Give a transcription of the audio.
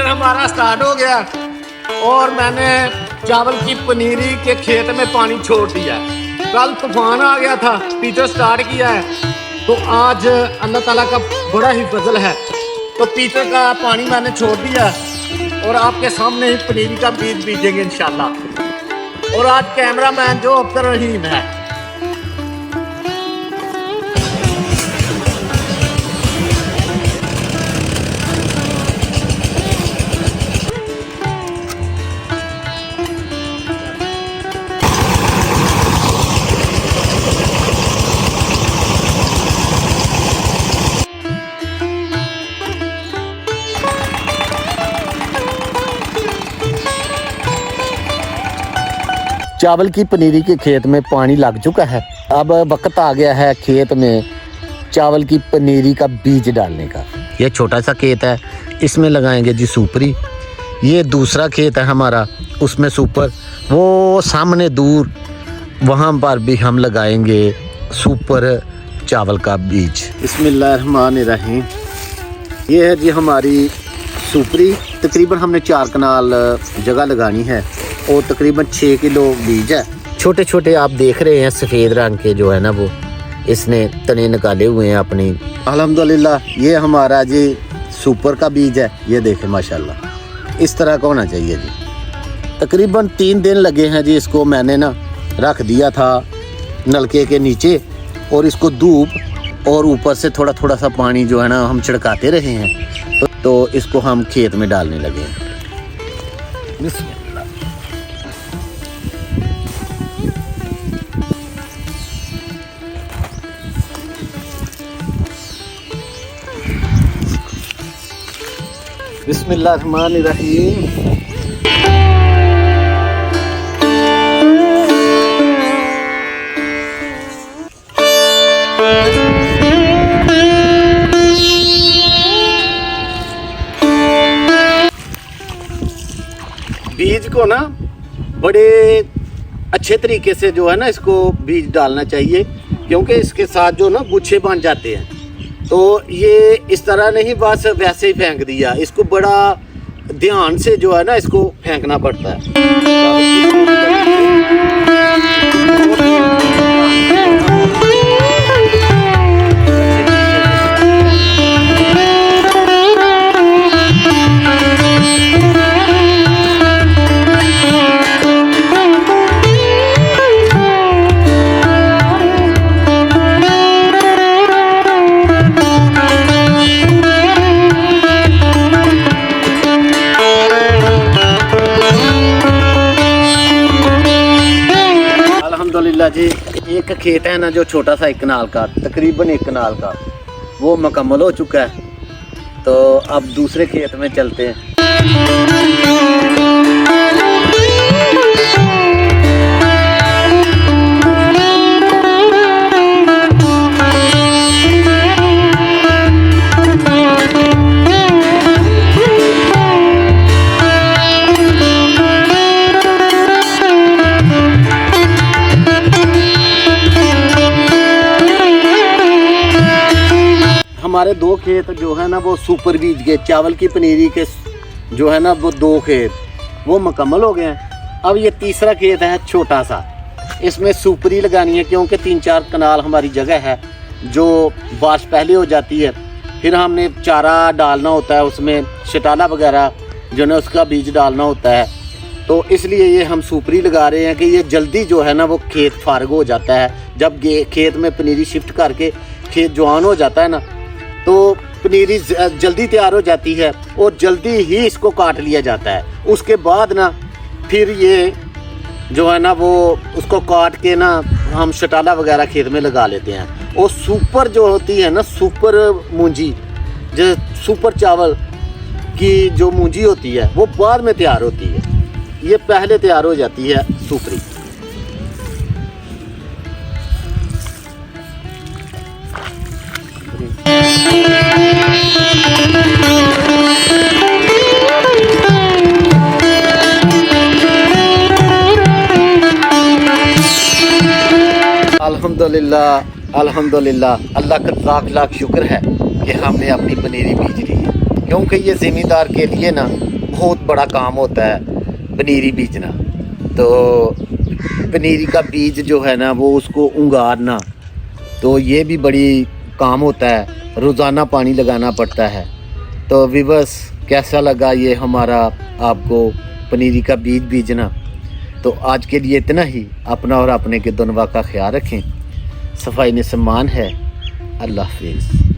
हमारा स्टार्ट हो गया और मैंने चावल की पनीरी के खेत में पानी छोड़ दिया। कल तूफान आ गया था, पीटर स्टार्ट किया है, तो आज अल्लाह ताला का बड़ा ही फजल है, तो पीटर का पानी मैंने छोड़ दिया और आपके सामने ही पनीरी का बीज बीजेंगे इंशाल्लाह। और आज कैमरामैन जो अब्दुल रहीम है। चावल की पनीरी के खेत में पानी लग चुका है। अब वक्त आ गया है खेत में चावल की पनीरी का बीज डालने का। यह छोटा सा खेत है, इसमें लगाएंगे जी सुपरी। ये दूसरा खेत है हमारा, उसमें सुपर। वो सामने दूर वहाँ पर भी हम लगाएंगे सुपर चावल का बीज। बिस्मिल्लाहिर्रहमानिर्रहीम। ये है जी हमारी सुपरी। तकरीबन हमने 4 कनाल जगह लगानी है और तकरीबन 6 किलो बीज है। छोटे छोटे आप देख रहे हैं सफ़ेद रंग के जो है ना, वो इसने तने निकाले हुए हैं अपनी। अल्हम्दुलिल्लाह ये हमारा जी सुपर का बीज है। ये देखें माशाल्लाह इस तरह का होना चाहिए जी। तकरीबन 3 दिन लगे हैं जी इसको। मैंने ना रख दिया था नलके के नीचे और इसको धूप और ऊपर से थोड़ा थोड़ा सा पानी जो है ना हम छिड़काते रहे हैं, तो इसको हम खेत में डालने लगे हैं। बिस्मिल्लाहिर्रहमानिर्रहीम। बीज को ना बड़े अच्छे तरीके से जो है ना इसको बीज डालना चाहिए, क्योंकि इसके साथ जो ना गुच्छे बन जाते हैं। तो ये इस तरह नहीं बस वैसे ही फेंक दिया, इसको बड़ा ध्यान से जो है ना इसको फेंकना पड़ता है। जी एक खेत है ना जो छोटा सा 1 कनाल का, तकरीबन 1 कनाल का, वो मुकम्मल हो चुका है। तो अब दूसरे खेत में चलते हैं। हमारे 2 खेत जो है ना वो सुपर बीज के चावल की पनीरी के जो है ना वो 2 खेत वो मुकम्मल हो गए हैं। अब ये तीसरा खेत है छोटा सा, इसमें सुपरी लगानी है, क्योंकि 3-4 कनाल हमारी जगह है जो बारिश पहले हो जाती है। फिर हमने चारा डालना होता है, उसमें शटाला वगैरह जो है उसका बीज डालना होता है। तो इसलिए ये हम सुपरी लगा रहे हैं कि ये जल्दी जो है ना वो खेत फारग हो जाता है। जब खेत में पनीरी शिफ्ट करके खेत जवान हो जाता है ना तो पनीरी जल्दी तैयार हो जाती है और जल्दी ही इसको काट लिया जाता है। उसके बाद ना फिर ये जो है ना वो उसको काट के ना हम शटाला वगैरह खेत में लगा लेते हैं। और सुपर जो होती है ना, सुपर मूंजी, जो सुपर चावल की जो मूंजी होती है वो बाद में तैयार होती है, ये पहले तैयार हो जाती है सुपरी। अल्हम्दुलिल्लाह अल्हम्दुलिल्लाह, अल्लाह का लाख लाख शुक्र है कि हमने अपनी पनीरी बीज ली है, क्योंकि ये ज़मींदार के लिए ना बहुत बड़ा काम होता है पनीरी बीजना। तो पनीरी का बीज जो है ना वो उसको उंगारना, तो ये भी बड़ी काम होता है, रोज़ाना पानी लगाना पड़ता है। तो विवर्स, कैसा लगा ये हमारा आपको पनीरी का बीज बीजना? तो आज के लिए इतना ही। अपना और अपने के दुनवा का ख्याल रखें। सफाई में सम्मान है। अल्लाह हाफिज़।